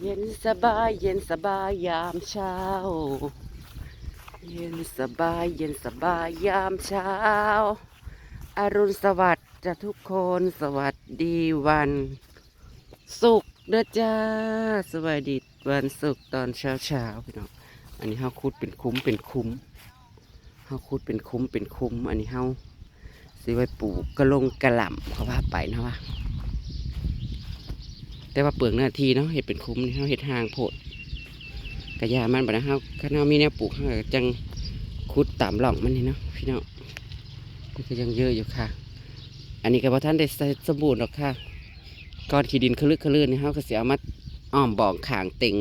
เย็นสบายเย็นสบายยามเช้าเย็นสบายเย็นสบายยามเช้าอรุณสวัสดิ์จะทุกคนสวัสดีวันศุกร์เด้อจ้าสวัสดีวันศุกร์ตอนเช้าเช้าพี่น้องอันนี้เฮาคุดเป็นคุ้มเป็นคุ้มเฮาคุดเป็นคุ้มเป็นคุ้มอันนี้เฮาสิไว้ปลูกกระลงกระหล่ำเขาว่าไปนะว่าแต่ว่าเปลือกหน้าทีเนาะเห็ดเป็นคุ้มนี่เฮาเห็ดห่างโพดกระยามันบ่นะเฮาข้างนอกมีแนวปลูกเฮาก็จังคุดตามหล่องมันนี่เนาะพี่น้องมันก็ยังเยอะอยู่ค่ะอันนี้ก็บ่ทันได้ใส่สมบูรณ์หรอกค่ะก้อนขี้ดินคลึกคลื่นนี่เฮาก็สิเอามาอ้อมบ่องข้างเต็ง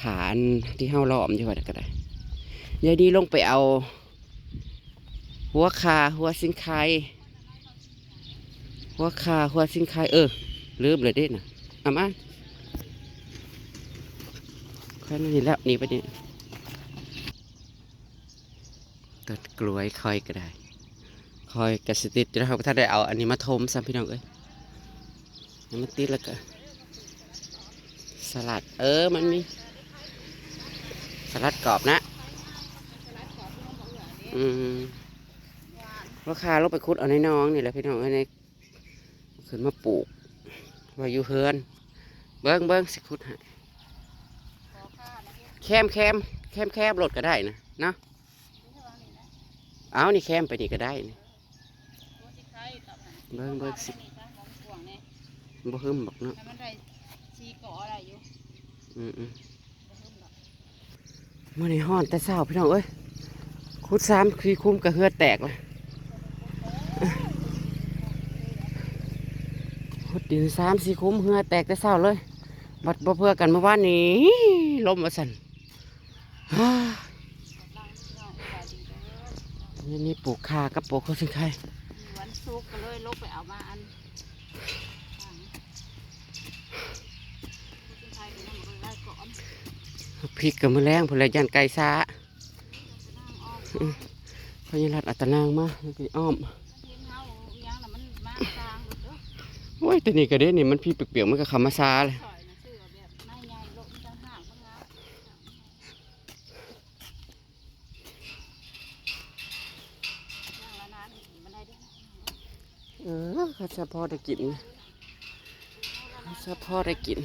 ผานที่เฮาล้อมอยู่ว่าก็ได้ยายดีลงไปเอาหัวคาหัวสิงไคหัวคาหัวสิงไคลืมเลยเด้น่ะเอามาค่อยนี่แล้วนี่ไปนี่ตัดกล้วยคอยก็ได้คอยกระสติดจะเขาถ้าได้เอาอันนี้มาทมซ้ำพี่น้องนี่มันติดแล้วก็สลัดมันมีสลัดกรอบนะราคาลงไปคุดเอาในน้องนี่แหละพี่น้องในขึ้นมาปลูกว่าอยู่เฮือนเบิ้งสิคุดให้แคมโหลดก็ได้นะเนาะเอานี่แคมไปนี่ก็ได้นี่เบิ้งสิบ่หึมบอกเนาะเมื่อในห้อนแต่เศร้าพี่น้องคุด3 คือคุ้มกับเฮือแตกเลยขุดดิน3 4 คุ้มเหือแตกแต่เศร้าเลยบัดบ่เพื่อกันเมื่อวานนี้ลมมาสั่นนี่ปลูกคากับปลูกเขาสิงไข่วันศุกร์ก็เลยลบไปเอามาอันพริกกับมะแรงผลยันไก่ซาพญารัดอัตนางมาไปอ้อมโอ้ยแต่นี่ก็เด้นี่มันพี่เปียกๆมันก็คำมาซาเลยข้าจะพอได้กินข้าจะพอได้กิน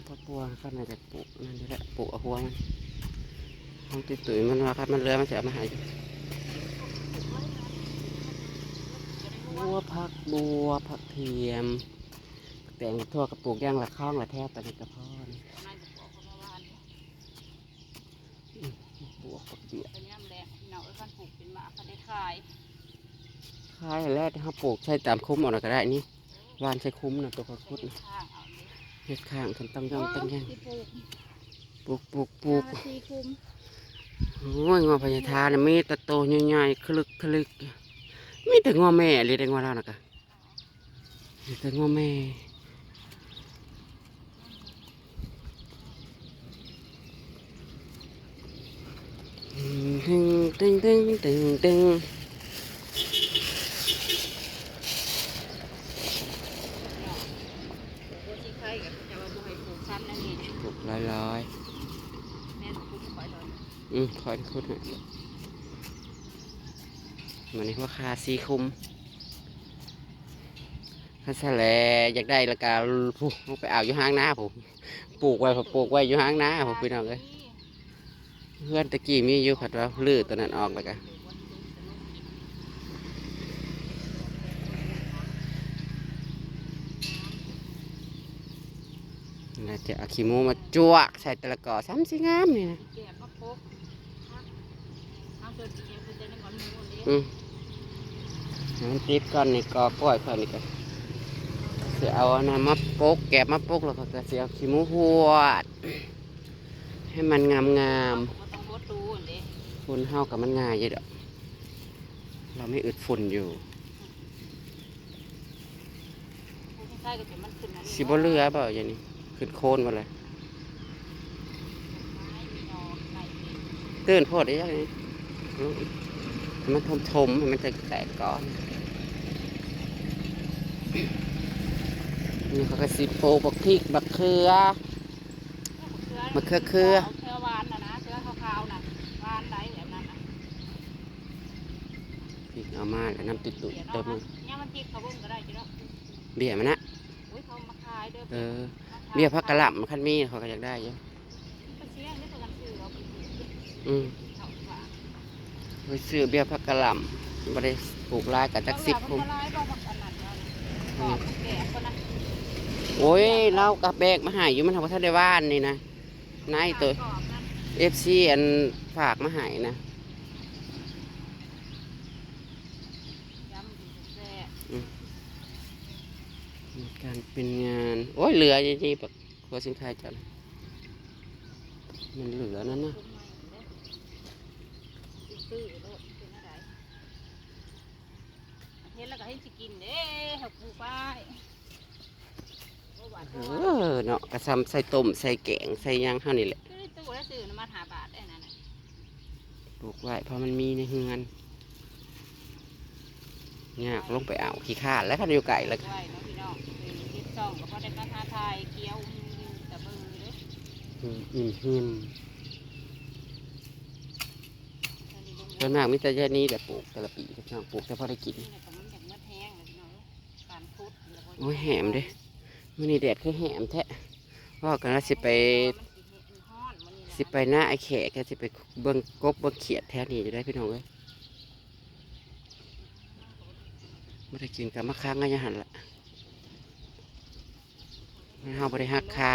ผักบัวข้าน่าจะปลูกนั่นนี่แหละปลูกเอาหัวมันห้องตุ๋ยมันว่าครับมันเลื้อยมันจะมาหายบัวผักเทียมแต่งทั่วกระปุกย่างละข้องละแทบตะนิกระพอนปลูกผักเปียกขายแรกที่เขาปลูกใช้ตามคุ้มออกก็ได้นี่วานใช้คุ้มนะตัวกระพุ้นะเห็ดข้างฉันต้องย่องต้องย่างปลูกโอ้ยงอพญาธานะมีตะโตใหญ่ๆคลึกมีแต่งอแม่เลยแต่งอเรานะกะมีแต่งอแม่ตึงปลูกลอยคอยคุดหน่อยมันนี่ว่าคาซีคุมข้าแสลอยากได้ละกาผู้ไปเอาอยู่ห้างน้าผมปลูกไว้อยู่ห้างน้าผมพี่น้องเลยเพื่อนตะกี้มีอยู่ผัดว่าลื้อตัวนั้นออกแล้วกันน่าจะเอาขี้มูมาจวกใส่ตะละกอซ้ำสิงามนี่นะมันติดก้อนนี่กอปล่อยก่อนนี่ก็เสียเอาน้ำมาปกแกะมาปกแล้วก็เสียเอาขี้มูหัวให้มันงามฝุ่นเฮากับมันง่ายเยอะเด้อเราไม่อึดฝุ่นอยู่สิบ่เรือเปล่าอย่างนี้ขึ้นโคนมาเลยตื่นโพดได้ยังไงมันทมให้มันจะแตกก่อน นี่เขาก็สิโปลูกบักพริกบักเขือ มะเขือ เขือหวานนะเขือขาวๆน่ะหวานได้แบบนั้นน่ะ พริกเอามาแล้วน้ำตุ่ยๆเติมมือ เนี่ยมันจิกเขาบุ้งก็ได้จ้ะเนาะ เบี้ยมันนะ อุ้ยเขามาขายเด้อ เออเบี้ยพักกะหล่ำคันมีเขาก็อยากได้อยู่ ก็เสียงนี่ตัวกันซื้อเอาไปกิน อืม เขาฝาก ไปซื้อเบี้ยพักกะหล่ำบ่ได้ปลูกหลายกับจักสิบ ผ พุ่ม มร้ายบ่บักอันนั้นเนาะกอบแก่คนนะ โอ้ยเรากับแบกมาใหายอยู่มันทำว่าท่านได้ว่านนี่นะนายตัว กอบนั่น FC อันฝากมาใหายนะ ยำดีแซ่ มีการเป็นงานโอ้ยเหลือจริงๆแบบครัวสินค้าจันมันเหลือนั่นนะ คุ้มใหม่เด้อซื้อโลดเป็นอะไรเห็นแล้วก็ให้สิกินเด้เฮาปลูกไปโอ้หวาน เอ ตัว อเนาะกระซำใส่ต้มใส่แกงใส่หย่างเท่านี้แหละ ซื้อตู้แล้วซื้อน้ำมัน5 บาทได้นั่นน่ะ ปลูกไว้เพราะมันมีในเฮือนยากลงไปเอาขี้ข้านแล้วคันอยู่ไก่แล้ว ไว้เนาะพี่น้องเป็นคิดซ่องก็พอได้มาทาทายเกี๊ยวตะมือเด้อ หิมส่วนมากมิตรแค่นี้แหละปลูกแต่ละปีพี่น้องปลูกแต่พอได้กิน นี่แหละก็มันอยากเมื่อแห้งเลยพี่น้องการพุด โอ้ยแหมเด้มื่อนี้แดดคือแหมแท้ว่ากันว่าสิไปหน้าไอ้แขกก็สิไปเบิ่งกบเบิ่งเขียดแท้นี่จะได้พี่น้องเอ้ยไม่ได้กินกับมะค้างก็ยังหันละมันเฮาบ่ได้หักคา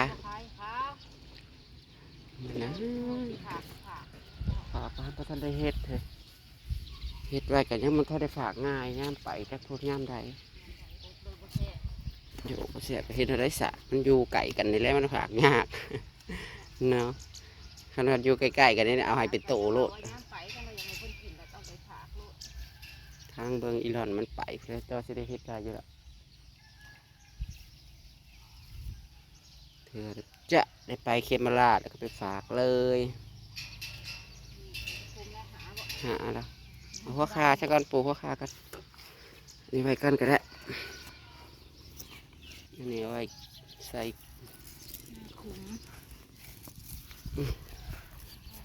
มันนะฝากบ้านพระท่านได้เฮ็ดเถอะเฮ็ดไว้กันยังมันเขาได้ฝากง่ายย่ามไปจักพูดย่ามใดอยู่บ่เสียก็เฮ็ดอะไรสะมันอยู่ไก่กันนี่แหละมันฝากยาก เนาะขนาดอยู่ใกล้ๆกันนี่เอาให้เป็นโตโลดทางเบิงอีหลอนมันไปเพื่อตัวสิได้เฮ็ดได้อยู่ละเธอจะได้ไปเคมราชแล้วก็ไปฝากเลยหาแล้วเอาหัวคาใช่ก่อนปูหัวคากันนี่ไว้กันก็ได้อันนี้เอาไว้ใส่ ขุม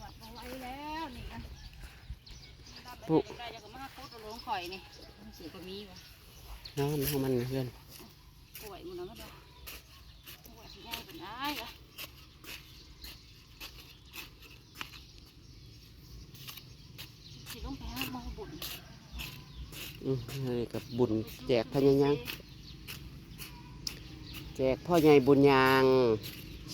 วัดมาไว้แล้วนี่นะปุกได้จะก็มาคุดลงข่อยนี่สีก็มีวะ นอนของมันเพื่อน ป่วยมันนะมันเด้อป่วยที่ง่ายเป็นได้เหรอสิลงไปหาหมอบุญ นี่กับบุญแจกพญายังแจกพ่อใหญ่บุญยาง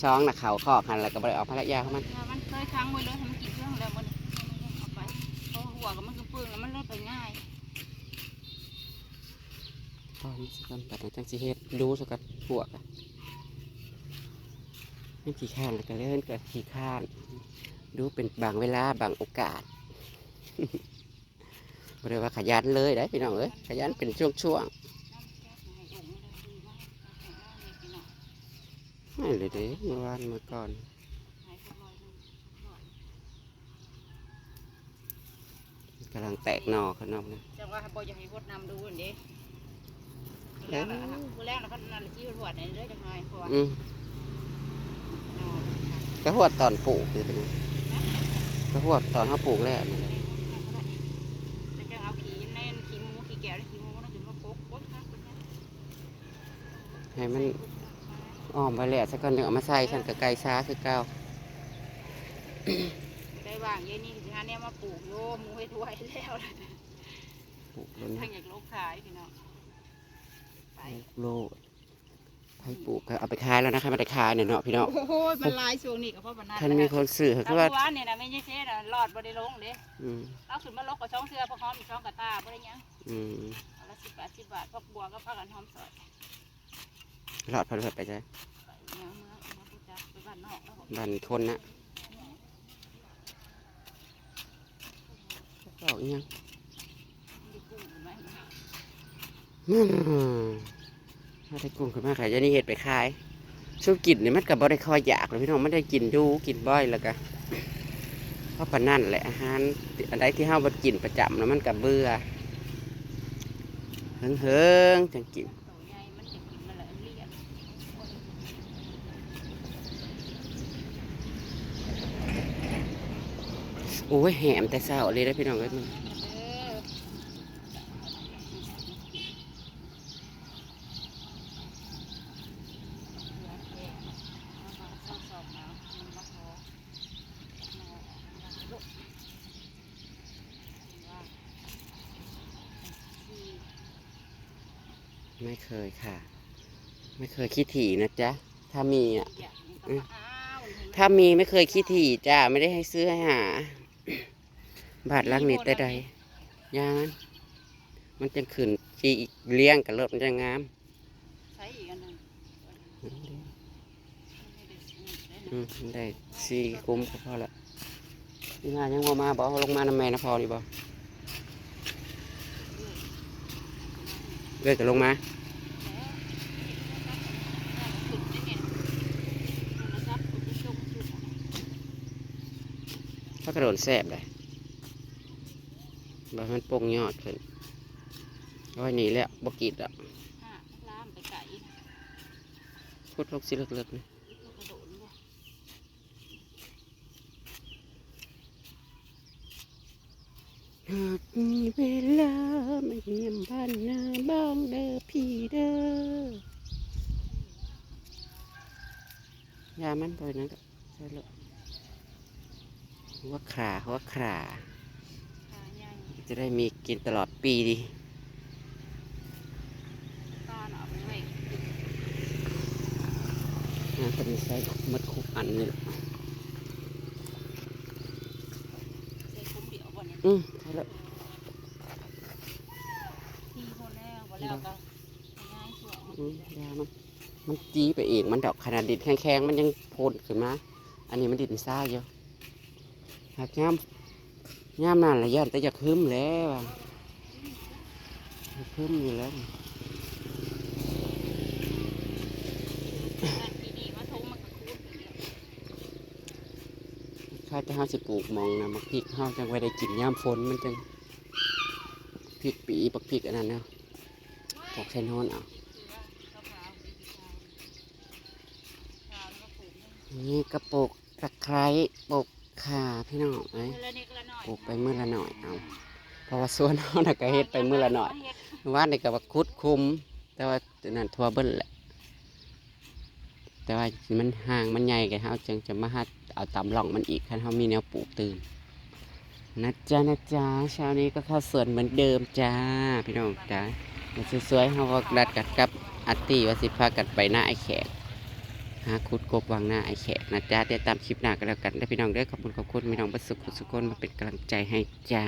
ช้องน่ะเขาคอกหันแล้วก็บริออกภรรยาเขามัน มันเคยค้างไว้เลยให้มันกินเครื่องแล้วมันเอาไปเพราะหัวก็มันก็เปลืองแล้วมันเลื่อนไปง่าย ตอนนี้สักกันปัดจังสิเฮ็ดดูสักกันพวกอะไม่ขี้ข้านแล้วก็เล่นกับขี้ข้านดูเป็นบางเวลาบางโอกาส บ่ได้ว่าขยันเลยได้พี่น้องเอ้ยขยันเป็นช่วงๆไม่เลยเด้เมื่อวานเมื่อก่อนกำลังแตกหน่อข้างนอกนะ จังว่าบ่อยากให้พดนำดูนี่เด้มื้อแรกเราก็นั่นที่หัวนี่เลยจังไงเพราะว่า ก็หัวตอนปลูกคือเป็นไงก็หัวตอนเขาปลูกแล้วนี่ จะเอาขี้แน่นขี้หมูขี้แก้วขี้หมูนั่นคือมาโคกโคกค่ะ ให้มันอ้อมไปแล้วสักก่อนเดี๋ยวเอามาใส่ฉันกับไก่ช้าคือเก่า ได้ว่างเย็นนี่สิหาเนี่ยมาปลูกโยมมูให้ถ้วยแล้ว ปลูกแล้ว ทั้ นะ งอยากลกขายพี่น้องไป โลดให้ปลูกก็เอาไปขายแล้วนะคะมาได้ขายเนี่ยเนาะพี่น้อง โอ้โหมันลายช่วงนี้ก็เพราะมันนั่น ท่านมีคนซื้อเขา ตะ ก็ว่า วันเนี่ยนะไม่ใช่เช่นะหลอดบ่ได้ลงเด้ อืม เราขึ้นมาลกกับช่องเสื้อพวกหอมอีกช่องกระตาบ่ได้ยัง อืม เอาละ10 บาทพวกบัวก็พากันหอมสด หลอดพันธุ์ไปใช่ ไปยังเมืองมาพูดจักไปบ้านนอกแล้วบอก บันคนนะเอาอีกยัง มีกุ้งอยู่ไหม ถ้าได้กุ้งขึ้นมาขายจะนี่เห็ดไปขายช่วงกินเนี่ยมันกับบ่ได้คอยอยากเลยพี่น้องไม่ได้กินดูกินบ่อยแล้วก็เพราะปานนั่นแหละอาหารอันใดที่เฮาบ่กินประจำแล้วมันกับเบื่อเฮิงจังกิน ตัวใหญ่มัน โอ้ยแหมแต่เศร้าเลยได้อพี่น้องเอ้ยมัน ไม่เคยค่ะ ไม่เคยขี้ถี่นะจ๊ะถ้ามีอ่ะถ้ามีไม่เคยขี้ถี่จ้าไม่ได้ให้ซื้อให้หา บาทลักนิดแต่ใดยามันจะขึ้นจีอีกเลี้ยงกับรถมันจะงาม ใช้อีกอันหนึ่ง ได้ซีคุ้มก็พอละนี่มายังบ่มาบอกลงมานำแม่นะพอนี่บอกเลิกจะลงมาถ้ากระโดดแสบเลยบอกมันโป่งยอดขึ้นโอ้ยหนีแล้วบกิดอ่ะ ล้ามไปไก่ พูดพวกสิเลิกๆนะ กระโดดบ่ หากมีเวลามาเยี่ยมบ้านนาบ้างเด้อพี่เด้อยามันไปนั่นก็ใช่เลยหัวขา ขาใหญ่ จะได้มีกินตลอดปีดี ตาเอาไปไว้ จะมีใส่มัดคุกอันนี่แหละ ใส่คุ้มเดียวบ่เนี่ย ใช่แล้ว ที่คนแล้วบ่แล้วก็ง่ายสวย ยามันจี้ไปเองมันดอกขนาดดินแข็งๆมันยังโพนขึ้นมาอันนี้มันดินซ่าเยอะหากย่ำนานละย่านแต่จะคืมแล้วอะคืมอยู่แล้ว ปีนี้มาทุ่งมันก็คูดอย่างเดียว ข้าจะห้าสิปลูกมองนะมักพริกห้าจังไว้ได้กินย่ำฝนมันจังพริกปีปักพริกอันนั้นเนาะปอกใช้นอนเอา นี่กระปุกตะไคร้ปลูกข่าพี่น้องเอ้ยปลูกไปมื้อละหน่อยเอาเพราะว่าสวนเฮาน่ะก็เฮ็ดไปมื้อละหน่อยว่านี่ก็ว่าคุดคุม แต่ว่านั่นทั่วเบิ้ลแหละแต่ว่ามันห่างมันใหญ่กันเฮาจึงจะมาหาเอาตำร่องมันอีกคันเฮามีแนวปลูกตื่นนะจ๊ะเช้านี้ก็เข้าสวนเหมือนเดิมจ้าพี่น้องจ้าสวยๆเฮาก็นัดกันกับอาร์ตี้ว่าสิพากันไปหน้าไอ้แขก หาคุดกบวางหน้าไอ้แขกนะจ๊ะเดี๋ยวตามคลิปหน้ากันแล้วกันได้พี่น้องเด้อขอบคุณพี่น้องประสุขสุขคนมาเป็นกำลังใจให้จ้า